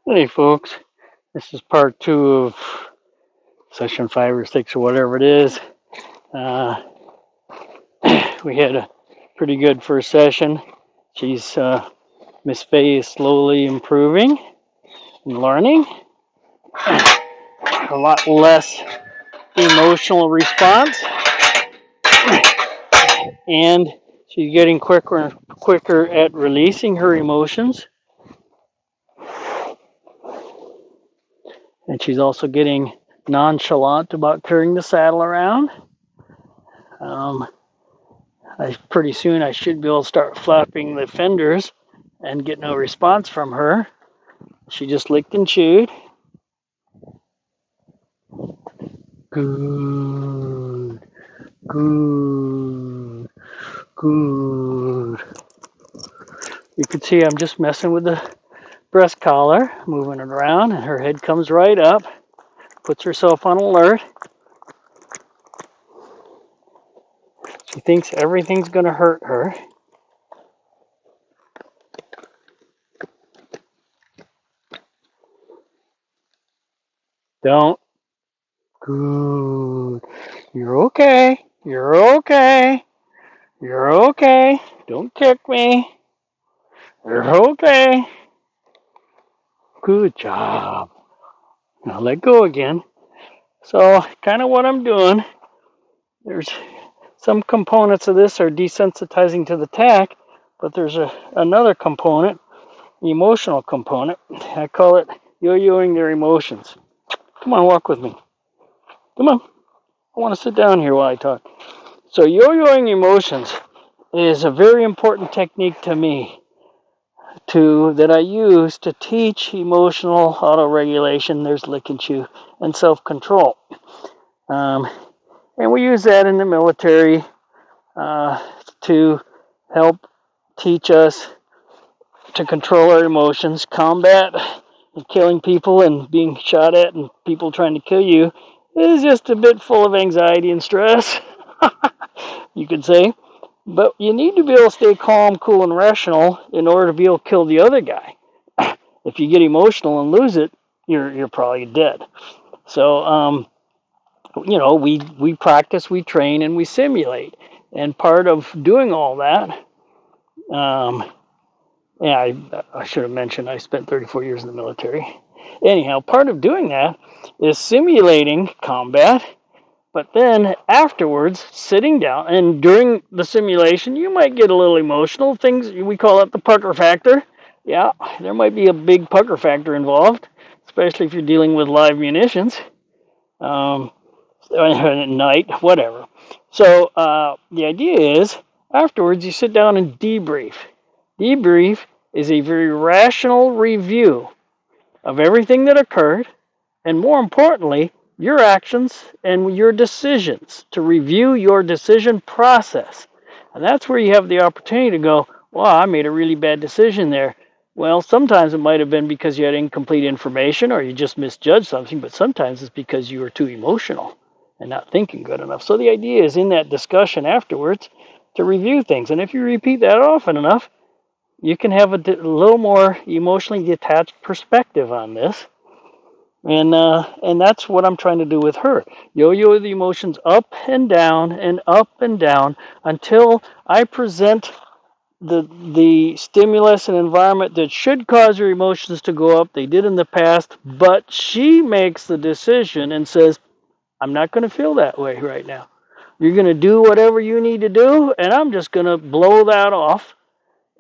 Hey folks, this is part 2 of session 5 or 6 or whatever it is. Uh, we had a pretty good first session. Miss Faye is slowly improving and learning. A lot less emotional response, and she's getting quicker and quicker at releasing her emotions. And she's also getting nonchalant about carrying the saddle around. Pretty soon I should be able to start flapping the fenders and get no response from her. She just licked and chewed. Good, good, good. You can see I'm just messing with the breast collar, moving it around, and her head comes right up, puts herself on alert. She thinks everything's going to hurt her. Don't. Good. You're okay. You're okay. You're okay. Don't kick me. You're okay. Good job. Now let go again. So, kind of what I'm doing, there's some components of this are desensitizing to the tack, but there's another component, the emotional component. I call it yo-yoing their emotions. Come on, walk with me. Come on. I want to sit down here while I talk. So, yo-yoing emotions is a very important technique to me that I use to teach emotional auto-regulation. There's lick and chew and self-control. And we use that in the military to help teach us to control our emotions. Combat and killing people and being shot at and people trying to kill you is just a bit full of anxiety and stress, you could say. But you need to be able to stay calm, cool, and rational in order to be able to kill the other guy. If you get emotional and lose it, you're probably dead. So, we practice, we train, and we simulate. And part of doing all that, I should have mentioned I spent 34 years in the military. Anyhow, part of doing that is simulating combat, but then afterwards, sitting down, and during the simulation, you might get a little emotional. Things, we call it the pucker factor. Yeah, there might be a big pucker factor involved, especially if you're dealing with live munitions. At night, whatever. So the idea is afterwards you sit down and debrief. Debrief is a very rational review of everything that occurred, and more importantly, your actions and your decisions, to review your decision process. And that's where you have the opportunity to go, wow, I made a really bad decision there. Well, sometimes it might have been because you had incomplete information or you just misjudged something, but sometimes it's because you were too emotional and not thinking good enough. So the idea is in that discussion afterwards to review things. And if you repeat that often enough, you can have a little more emotionally detached perspective on this. And that's what I'm trying to do with her. Yo-yo the emotions up and down until I present the stimulus and environment that should cause her emotions to go up. They did in the past, but she makes the decision and says, I'm not going to feel that way right now. You're going to do whatever you need to do, and I'm just going to blow that off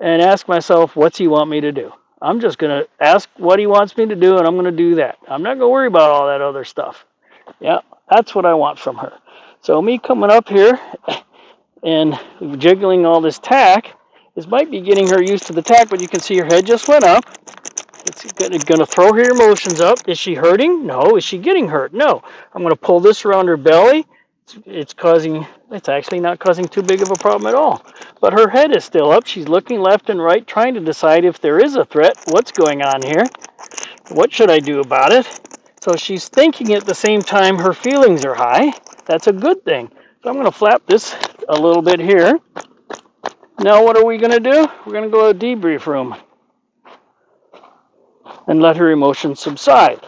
and ask myself, what's he want me to do? I'm just going to ask what he wants me to do, and I'm going to do that. I'm not going to worry about all that other stuff. Yeah, that's what I want from her. So me coming up here and jiggling all this tack might be getting her used to the tack, but you can see her head just went up. It's going to throw her emotions up. Is she hurting? No. Is she getting hurt? No. I'm going to pull this around her belly. It's actually not causing too big of a problem at all. But her head is still up. She's looking left and right, trying to decide if there is a threat. What's going on here? What should I do about it? So she's thinking at the same time her feelings are high. That's a good thing. So I'm going to flap this a little bit here. Now what are we going to do? We're going to go to the debrief room. and let her emotions subside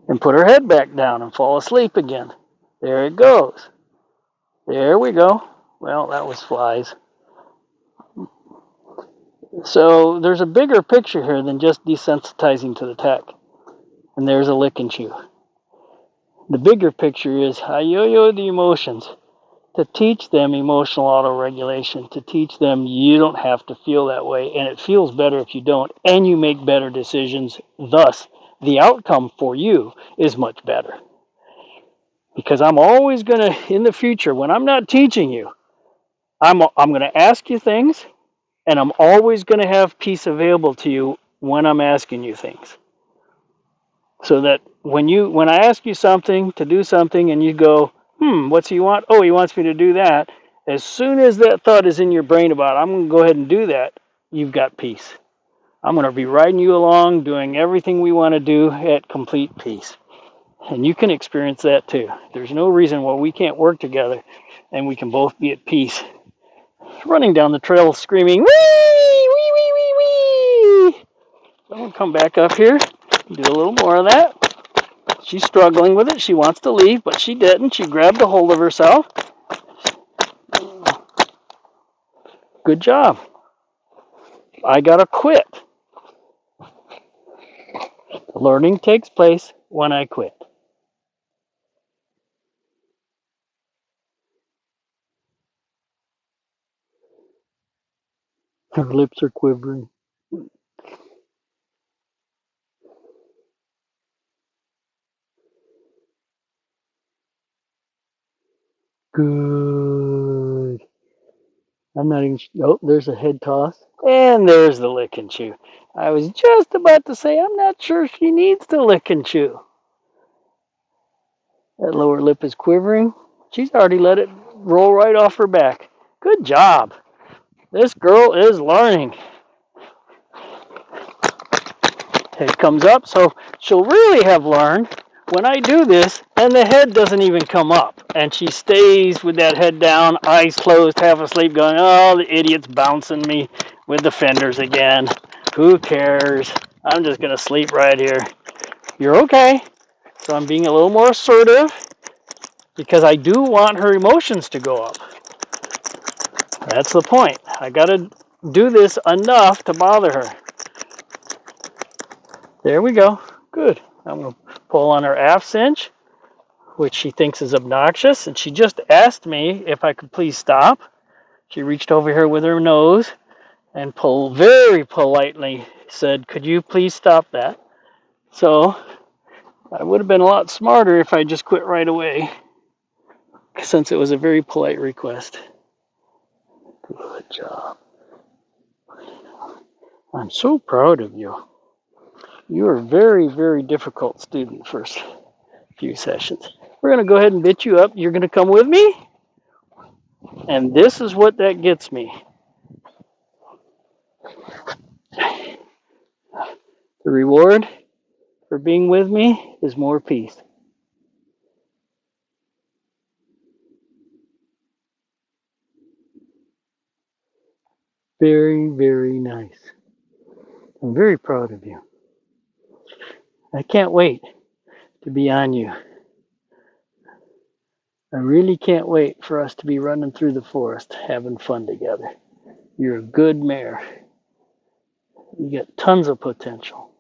and put her head back down and fall asleep again. There it goes. There we go. Well, that was flies. So there's a bigger picture here than just desensitizing to the tech. And there's a lick and chew. The bigger picture is I yo-yo the emotions to teach them emotional auto-regulation, to teach them you don't have to feel that way, and it feels better if you don't, and you make better decisions. Thus, the outcome for you is much better. Because I'm always going to, in the future, when I'm not teaching you, I'm going to ask you things, and I'm always going to have peace available to you when I'm asking you things. So that when I ask you something to do something and you go, what's he want? Oh, he wants me to do that. As soon as that thought is in your brain about I'm going to go ahead and do that, you've got peace. I'm going to be riding you along, doing everything we want to do at complete peace. And you can experience that too. There's no reason why we can't work together and we can both be at peace. Running down the trail screaming, wee, wee, wee, wee, wee. I'm going to come back up here, do a little more of that. She's struggling with it. She wants to leave, but she didn't. She grabbed a hold of herself. Good job. I gotta quit. Learning takes place when I quit. Her lips are quivering. Good. I'm not even. Oh, there's a head toss. And there's the lick and chew. I was just about to say, I'm not sure she needs to lick and chew. That lower lip is quivering. She's already let it roll right off her back. Good job. This girl is learning. Head comes up, so she'll really have learned when I do this and the head doesn't even come up. And she stays with that head down, eyes closed, half asleep, going, oh, the idiot's bouncing me with the fenders again. Who cares? I'm just going to sleep right here. You're okay. So I'm being a little more assertive because I do want her emotions to go up. That's the point. I got to do this enough to bother her. There we go. Good. I'm going to pull on her aft cinch, which she thinks is obnoxious, and she just asked me if I could please stop. She reached over here with her nose and very politely said, could you please stop that? So I would have been a lot smarter if I just quit right away, since it was a very polite request. Good job. I'm so proud of you. You are a very, very difficult student first few sessions. We're going to go ahead and bit you up. You're going to come with me. And this is what that gets me. The reward for being with me is more peace. Very, very nice. I'm very proud of you. I can't wait to be on you. I really can't wait for us to be running through the forest having fun together. You're a good mare. You got tons of potential.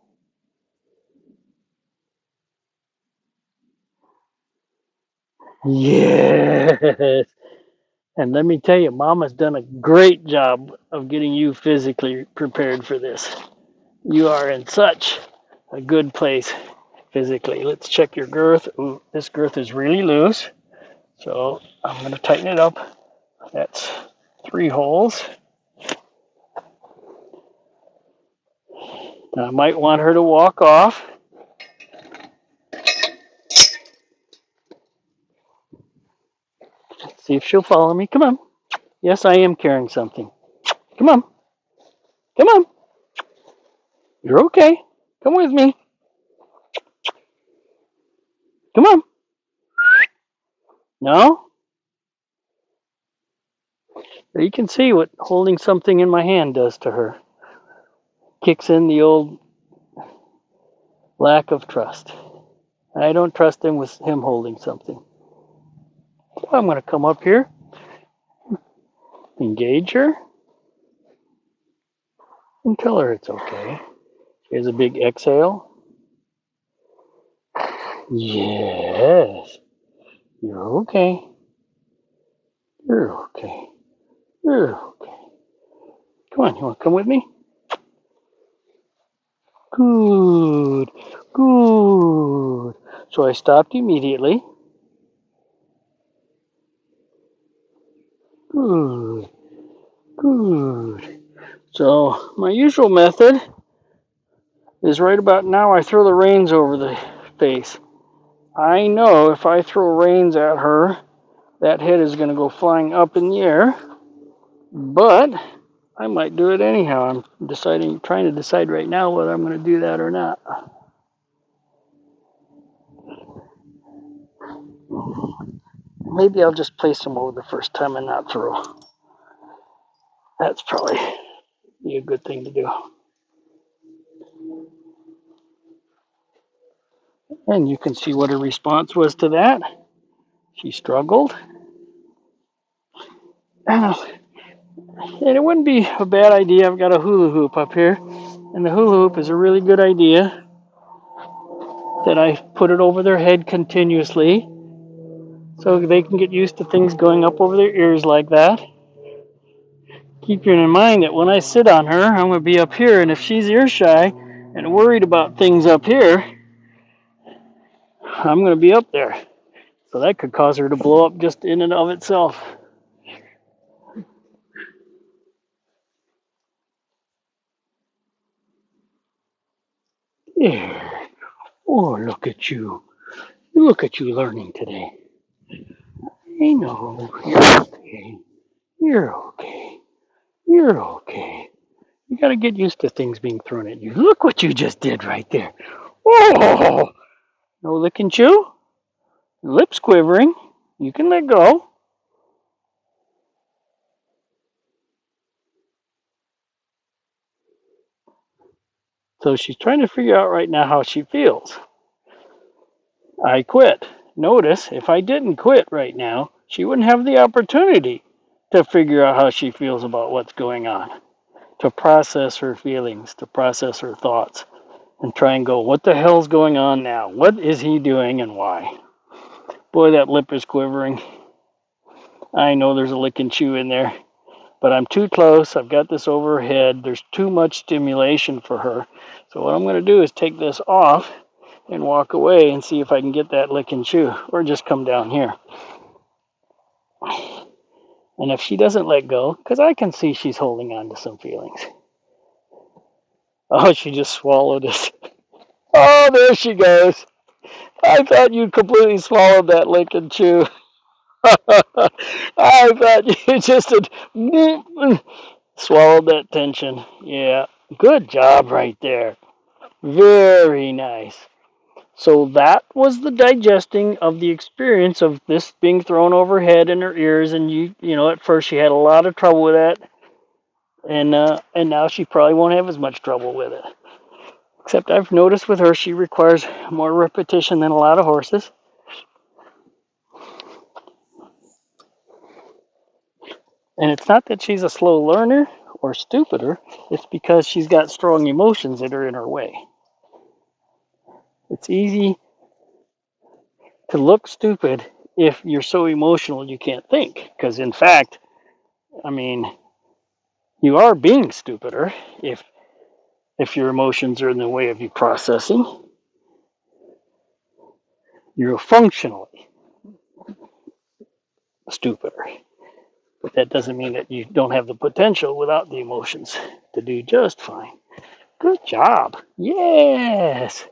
Yes. And let me tell you, Mama's done a great job of getting you physically prepared for this. You are in such a good place physically. Let's check your girth. Ooh, this girth is really loose. So I'm going to tighten it up. That's 3 holes. Now I might want her to walk off. See if she'll follow me. Come on. Yes, I am carrying something. Come on. Come on. You're okay. Come with me. Come on. No? You can see what holding something in my hand does to her. Kicks in the old Lack of trust. I don't trust him with him holding something. I'm going to come up here, engage her, and tell her it's okay. Here's a big exhale. Yes, you're okay. You're okay. You're okay. Come on, you want to come with me? Good. Good. So I stopped immediately. Good. Good. So my usual method is right about now I throw the reins over the face. I know if I throw reins at her, that head is going to go flying up in the air, but I might do it anyhow. I'm trying to decide right now whether I'm going to do that or not. Maybe I'll just place them over the first time and not throw. That's probably be a good thing to do. And you can see what her response was to that. She struggled. And it wouldn't be a bad idea. I've got a hula hoop up here. And the hula hoop is a really good idea that I put it over their head continuously so they can get used to things going up over their ears like that. Keeping in mind that when I sit on her, I'm going to be up here. And if she's ear shy and worried about things up here, I'm going to be up there. So that could cause her to blow up just in and of itself. Yeah. Oh, look at you. Look at you learning today. I know. You're okay. You're okay. You're okay. You got to get used to things being thrown at you. Look what you just did right there. Oh! No lick and chew. Lips quivering. You can let go. So she's trying to figure out right now how she feels. I quit. Notice, if I didn't quit right now, she wouldn't have the opportunity to figure out how she feels about what's going on, to process her feelings, to process her thoughts, and try and go, what the hell's going on now? What is he doing and why? Boy, that lip is quivering. I know there's a lick and chew in there, but I'm too close. I've got this over her head. There's too much stimulation for her. So what I'm going to do is take this off and walk away and see if I can get that lick and chew, or just come down here. And if she doesn't let go, because I can see she's holding on to some feelings. Oh, she just swallowed it. Oh, there she goes. I thought you completely swallowed that lick and chew. I thought you just had swallowed that tension. Yeah, good job right there. Very nice. So that was the digesting of the experience of this being thrown overhead in her ears, and you know, at first she had a lot of trouble with that, and now she probably won't have as much trouble with it. Except I've noticed with her, she requires more repetition than a lot of horses. And it's not that she's a slow learner or stupider, it's because she's got strong emotions that are in her way. It's easy to look stupid if you're so emotional you can't think. Because in fact, I mean, you are being stupider if your emotions are in the way of you processing. You're functionally stupider. But that doesn't mean that you don't have the potential without the emotions to do just fine. Good job. Yes.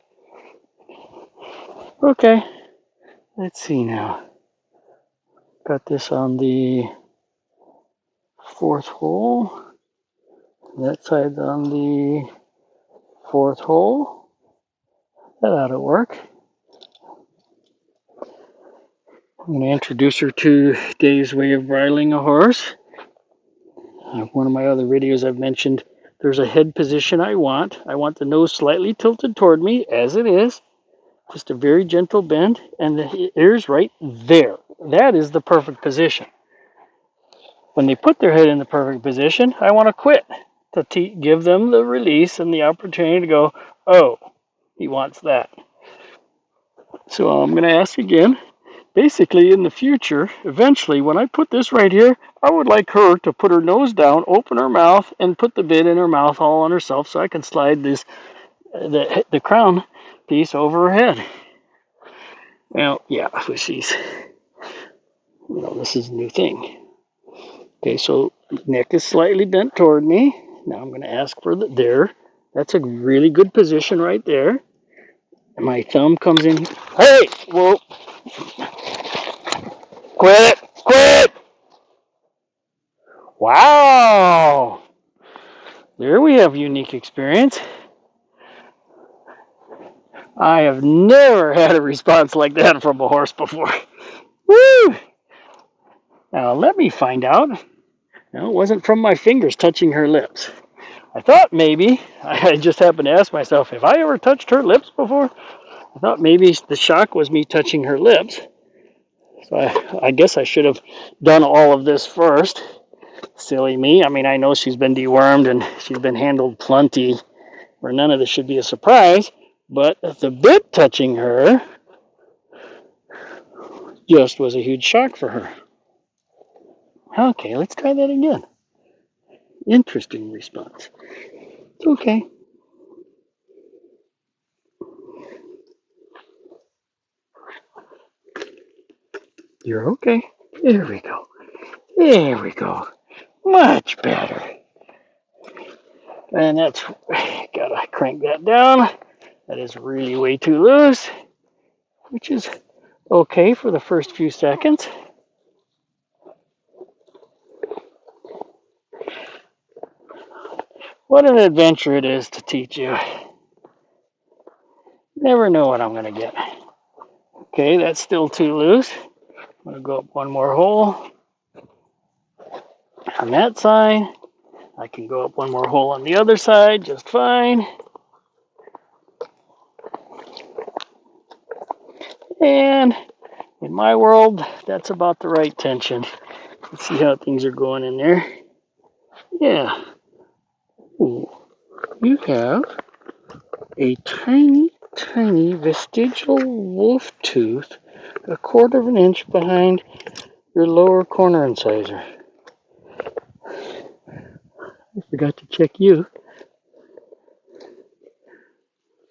Okay. Let's see now. Got this on the fourth hole. That side's on the fourth hole. That ought to work. I'm going to introduce her to Dave's way of bridling a horse. One of my other videos I've mentioned There's a head position I want. I want the nose slightly tilted toward me, as it is. Just a very gentle bend, and the ears right there. That is the perfect position. When they put their head in the perfect position, I want to quit to give them the release and the opportunity to go, oh, he wants that. So I'm going to ask again. Basically, in the future, eventually, when I put this right here, I would like her to put her nose down, open her mouth, and put the bit in her mouth all on herself so I can slide the crown piece over her head. Now, yeah, she's, this is a new thing. Okay, so neck is slightly bent toward me. Now I'm going to ask for there. That's a really good position right there. And my thumb comes in. Hey, whoa. Quit, quit. Wow. There we have unique experience. I have never had a response like that from a horse before. Woo! Now let me find out. No, it wasn't from my fingers touching her lips. I thought maybe, I just happened to ask myself, have I ever touched her lips before? I thought maybe the shock was me touching her lips. So I guess I should have done all of this first. Silly me. I mean, I know she's been dewormed and she's been handled plenty, where none of this should be a surprise. But the bit touching her just was a huge shock for her. Okay, let's try that again. Interesting response. It's okay. You're okay. There we go. There we go. Much better. And that's, gotta crank that down. That is really way too loose, which is okay for the first few seconds. What an adventure it is to teach you. Never know what I'm going to get. Okay, that's still too loose. I'm going to go up one more hole on that side. I can go up one more hole on the other side just fine. And in my world, that's about the right tension. Let's see how things are going in there. Yeah. Ooh. You have a tiny, tiny vestigial wolf tooth, a quarter of an inch behind your lower corner incisor. I forgot to check you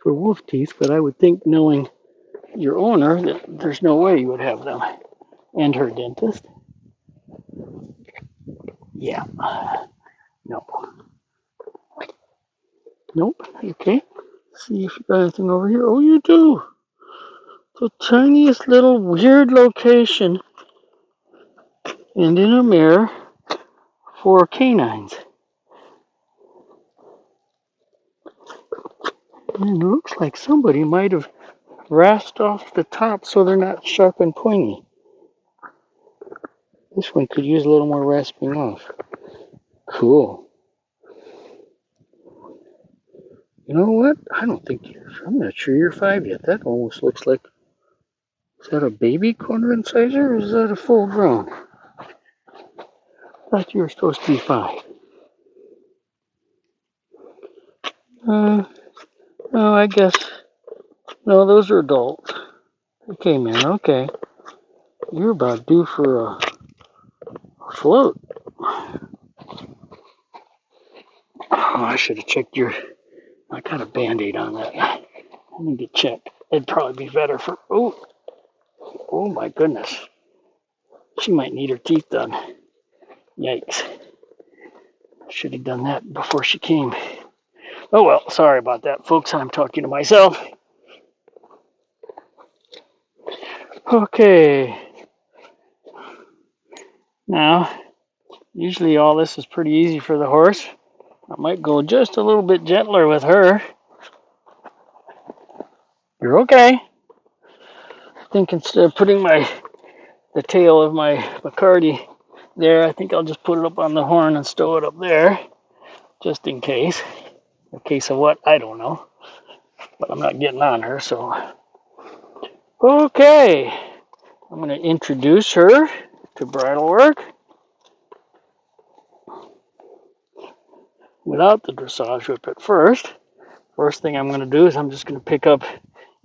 for wolf teeth, but I would think, knowing your owner, that there's no way you would have them. And her dentist. Yeah. No. Nope. Okay. See if you got anything over here. Oh, you do. The tiniest little weird location, and in a mirror for canines. And it looks like somebody might have rasped off the top so they're not sharp and pointy. This one could use a little more rasping off. Cool. You know what? I'm not sure you're 5 yet. That almost looks like, is that a baby corner incisor or is that a full grown? I thought you were supposed to be 5. No, I guess, no, those are adults. Okay, man, okay. You're about due for a float. Oh, I should have checked I got a Band-Aid on that. I need to check. It'd probably be better for, oh my goodness. She might need her teeth done. Yikes. Should have done that before she came. Oh well, sorry about that, folks. I'm talking to myself. Okay. Now, usually all this is pretty easy for the horse. I might go just a little bit gentler with her. You're okay. I think instead of putting the tail of my McCarty there, I think I'll just put it up on the horn and stow it up there. just in case. In case of what, I don't know. But I'm not getting on her, so. Okay, I'm going to introduce her to bridle work without the dressage whip at first. First thing I'm going to do is I'm just going to pick up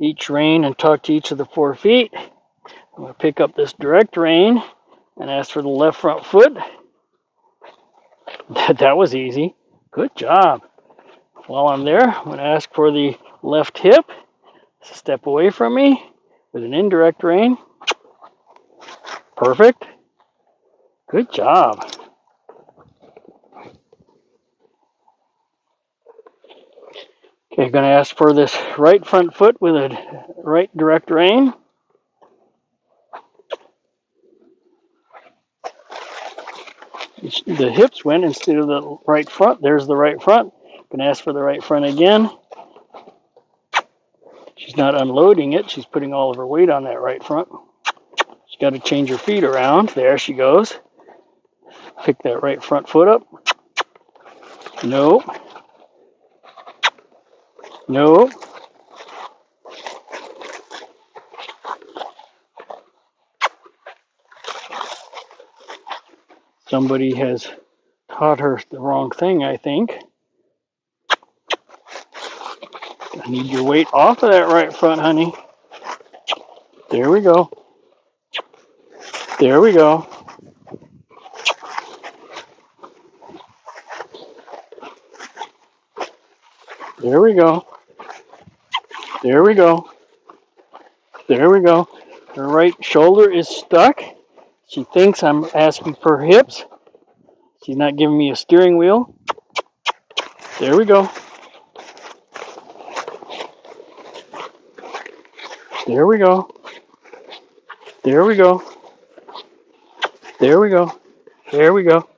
each rein and talk to each of the 4 feet. I'm going to pick up this direct rein and ask for the left front foot. That was easy. Good job. While I'm there, I'm going to ask for the left hip. Step away from me with an indirect rein. Perfect. Good job. Okay, going to ask for this right front foot with a right direct rein. The hips went instead of the right front. There's the right front. Going to ask for the right front again. She's not unloading it. She's putting all of her weight on that right front. She's got to change her feet around. There she goes. Pick that right front foot up. No. No. Somebody has taught her the wrong thing, I think. I need your weight off of that right front, honey. There we go. There we go. There we go. There we go. There we go. Her right shoulder is stuck. She thinks I'm asking for her hips. She's not giving me a steering wheel. There we go. There we go. There we go. There we go. There we go.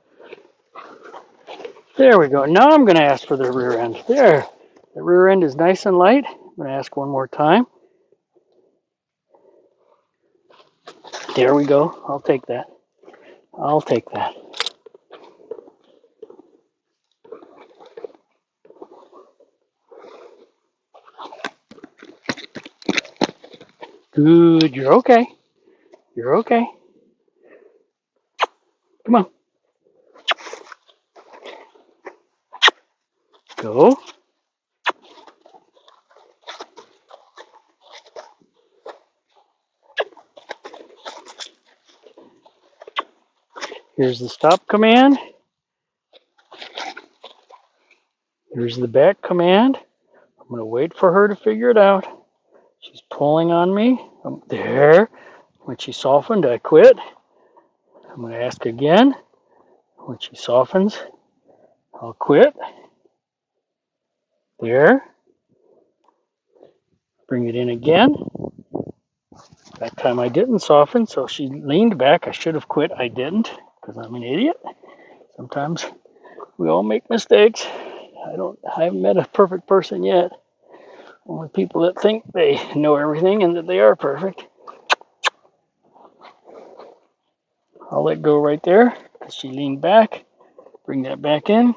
There we go. Now I'm going to ask for the rear end. There. The rear end is nice and light. I'm going to ask one more time. There we go. I'll take that. I'll take that. Good. You're okay. You're okay. Come on. Go. Here's the stop command. Here's the back command. I'm going to wait for her to figure it out. She's pulling on me. There. When she softened, I quit. I'm going to ask again. When she softens, I'll quit. There. Bring it in again. That time I didn't soften, so she leaned back. I should have quit. I didn't, because I'm an idiot. Sometimes we all make mistakes. I haven't met a perfect person yet. Only people that think they know everything and that they are perfect. I'll let go right there because she leaned back. Bring that back in.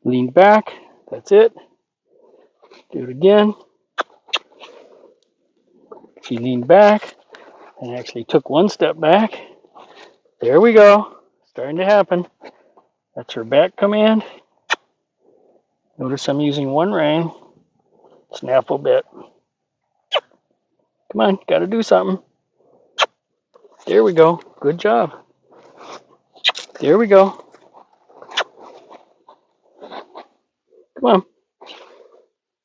Lean back. That's it. Do it again. She leaned back and actually took one step back. There we go. Starting to happen. That's her back command. Notice I'm using one rein. Snaffle bit. Come on, got to do something. There we go. Good job. There we go. Come on.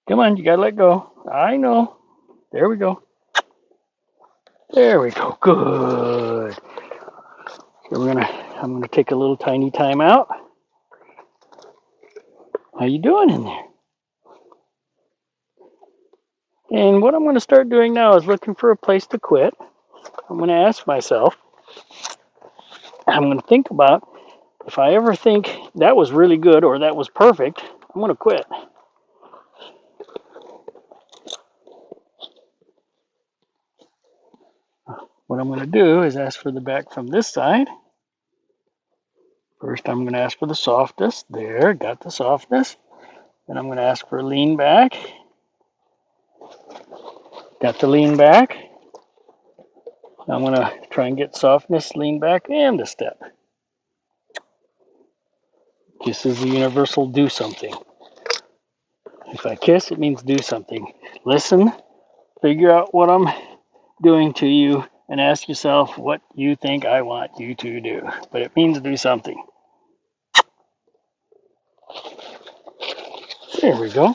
Come on, you got to let go. I know. There we go. There we go. Good. So I'm gonna take a little tiny time out. How you doing in there? And what I'm going to start doing now is looking for a place to quit. I'm going to ask myself, I'm going to think about if I ever think that was really good or that was perfect, I'm going to quit. What I'm going to do is ask for the back from this side. First, I'm going to ask for the softness. There, got the softness. Then I'm going to ask for a lean back. Got the lean back. I'm going to try and get softness, lean back, and a step. Kiss is the universal do something. If I kiss, it means do something. Listen, figure out what I'm doing to you, and ask yourself what you think I want you to do. But it means do something. There we go.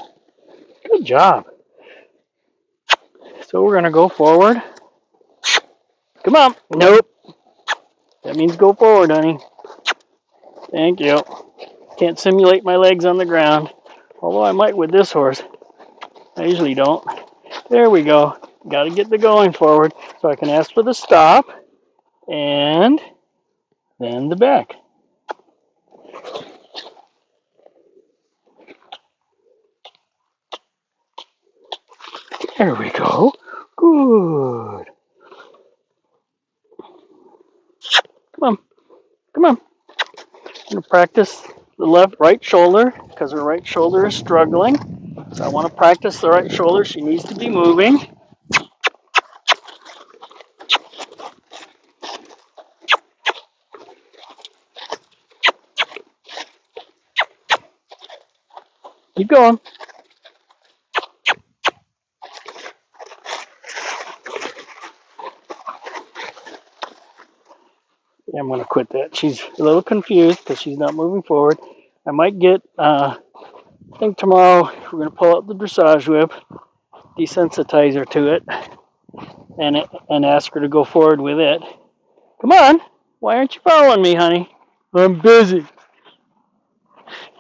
Good job. So we're going to go forward. Come on. Nope. That means go forward, honey. Thank you. Can't simulate my legs on the ground. Although I might with this horse. I usually don't. There we go. Got to get the going forward. So I can ask for the stop. And then the back. There we go. Good. Come on. Come on. I'm going to practice the right shoulder because her right shoulder is struggling. So I want to practice the right shoulder. She needs to be moving. Keep going. Yeah, I'm going to quit that. She's a little confused because she's not moving forward. I might get, I think tomorrow we're going to pull out the dressage whip, desensitize her to it, and ask her to go forward with it. Come on. Why aren't you following me, honey? I'm busy.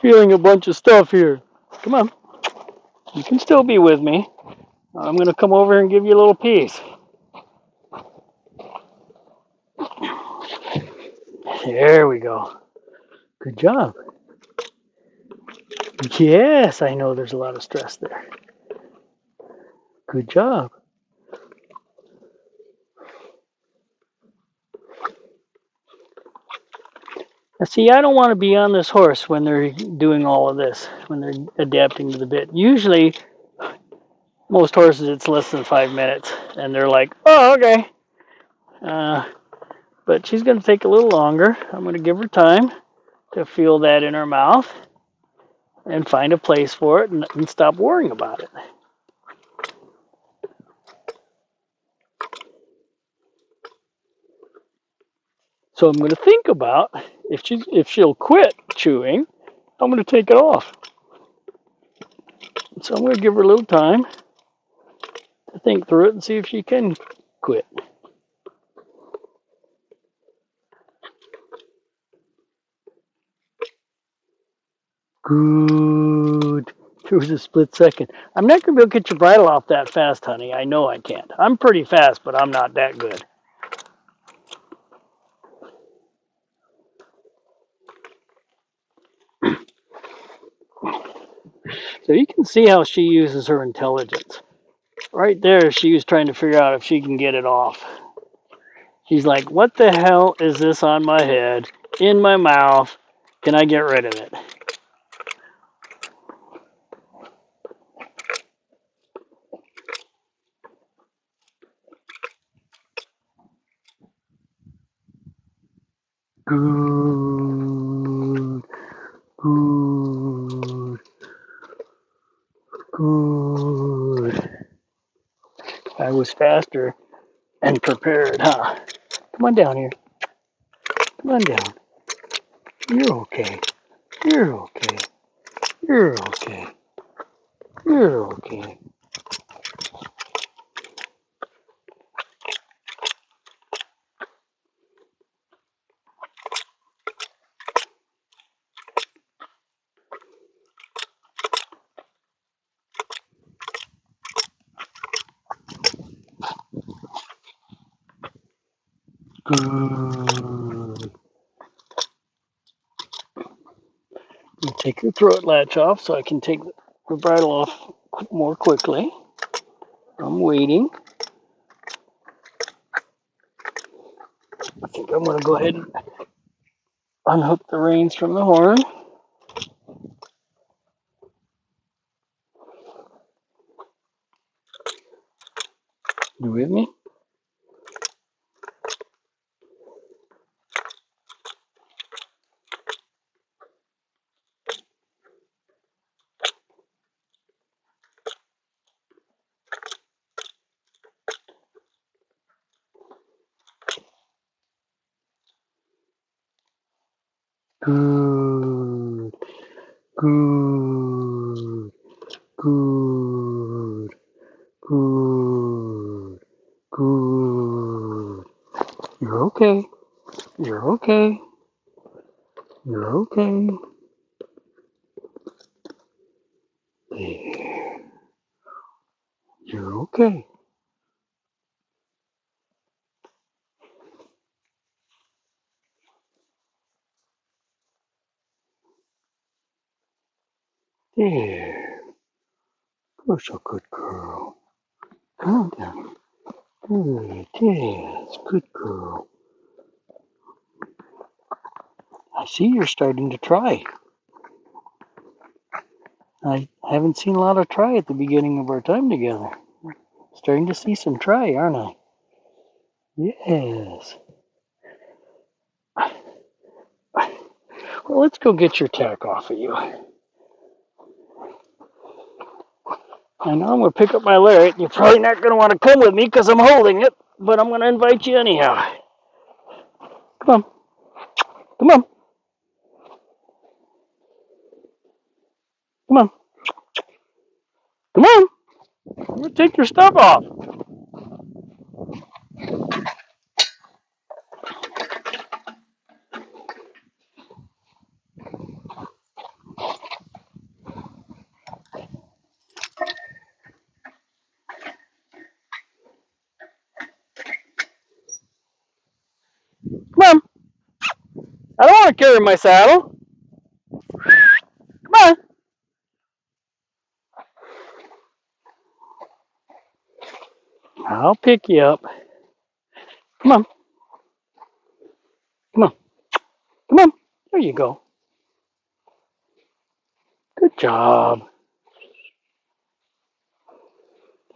Feeling a bunch of stuff here. Come on. You can still be with me. I'm going to come over and give you a little piece. There we go. Good job. Yes, I know there's a lot of stress there. Good job. Now, see, I don't want to be on this horse when they're doing all of this, when they're adapting to the bit. Usually, most horses, it's less than 5 minutes, and they're like, oh, okay. But she's going to take a little longer. I'm going to give her time to feel that in her mouth and find a place for it and stop worrying about it. So I'm going to think about if she'll quit chewing, I'm going to take it off. So I'm going to give her a little time to think through it and see if she can quit. Good. There was a split second. I'm not going to be able to get your bridle off that fast, honey. I know I can't. I'm pretty fast, but I'm not that good. So you can see how she uses her intelligence. Right there, she was trying to figure out if she can get it off. She's like, what the hell is this on my head, in my mouth? Can I get rid of it? Good, good, good. I was faster and prepared, huh? Come on down here. Come on down. You're okay. You're okay. You're okay. You're okay. Good. You take the throat latch off so I can take the bridle off more quickly. I'm waiting. I think I'm going to go ahead and unhook the reins from the horn. You with me? Good, good, good, good, good. You're okay. You're okay. You're okay. There. You're okay. There. You're so good girl. Calm down. Good. Yes. Good girl. I see you're starting to try. I haven't seen a lot of try at the beginning of our time together. Starting to see some try, aren't I? Yes. Well, let's go get your tack off of you. I know I'm going to pick up my lariat. You're probably not going to want to come with me because I'm holding it, but I'm going to invite you anyhow. Come on. Come on. Come on. Come on. I'm going to take your stuff off. Come on. I don't want to carry my saddle. Come on. I'll pick you up. Come on. Come on. Come on. There you go. Good job.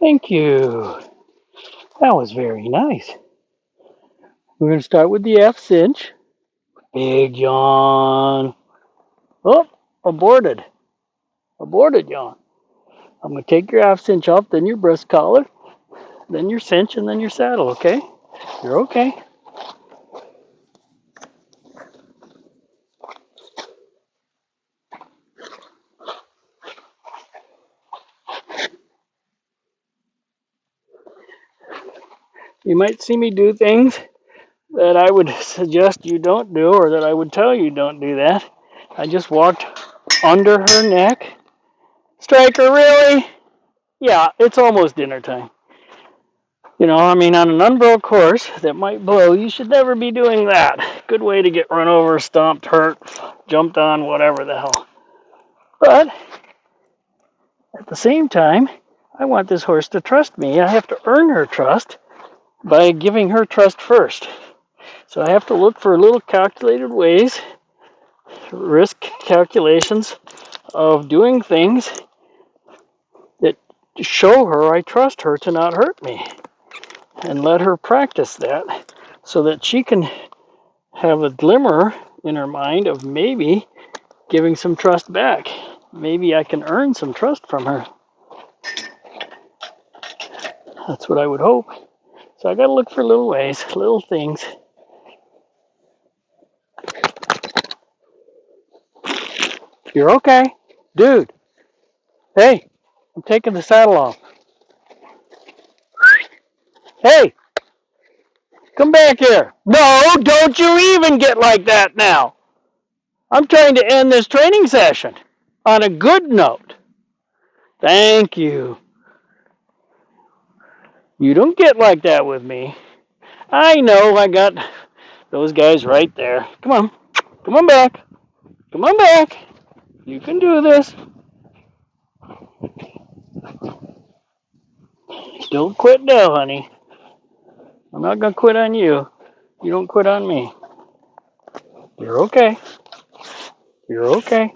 Thank you. That was very nice. We're going to start with the F cinch. Big yawn. Oh, aborted. Aborted yawn. I'm going to take your F cinch off, then your breast collar, then your cinch, and then your saddle, okay? You're okay. You might see me do things that I would suggest you don't do, or that I would tell you don't do that. I just walked under her neck. Striker, really? Yeah, it's almost dinner time. You know, I mean, on an unbroke horse that might blow, you should never be doing that. Good way to get run over, stomped, hurt, jumped on, whatever the hell. But at the same time, I want this horse to trust me. I have to earn her trust by giving her trust first. So I have to look for little calculated ways, risk calculations of doing things that show her I trust her to not hurt me, and let her practice that so that she can have a glimmer in her mind of maybe giving some trust back. Maybe I can earn some trust from her. That's what I would hope. So I got to look for little ways, little things. You're okay? Dude. Hey, I'm taking the saddle off. Hey, come back here. No, don't you even get like that now. I'm trying to end this training session on a good note. Thank you. You don't get like that with me. I know I got those guys right there. Come on. Come on back. Come on back. You can do this. Don't quit now, honey. I'm not going to quit on you. You don't quit on me. You're okay. You're okay.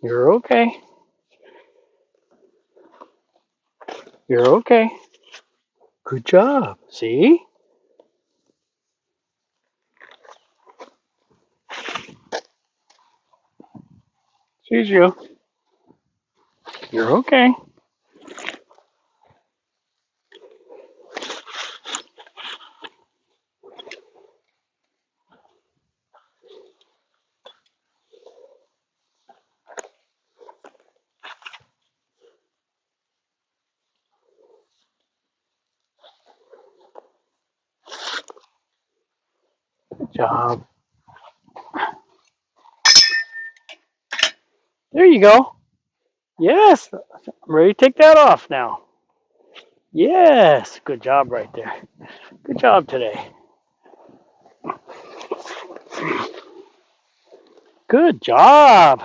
You're okay. You're okay. Good job. See? Sees you. You're okay. Good job. There you go. Yes. I'm ready to take that off now. Yes. Good job right there. Good job today. Good job.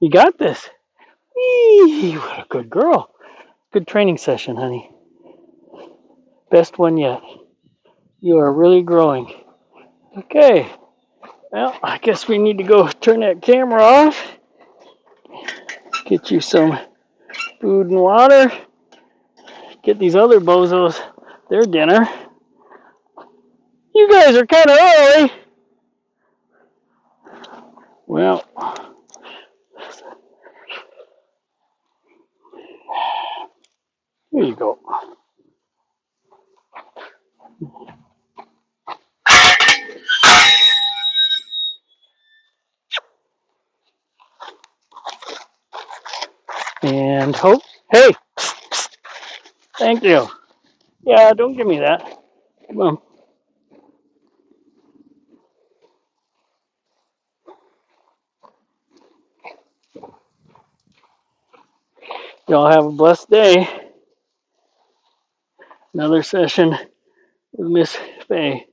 You got this. Eee, what a good girl. Good training session, honey. Best one yet. You are really growing. Okay. Well, I guess we need to go turn that camera off. Get you some food and water. Get these other bozos their dinner. You guys are kind of early. Well, here you go. And hope. Hey, thank you. Yeah, don't give me that. Come on. Y'all have a blessed day. Another session with Miss Faye.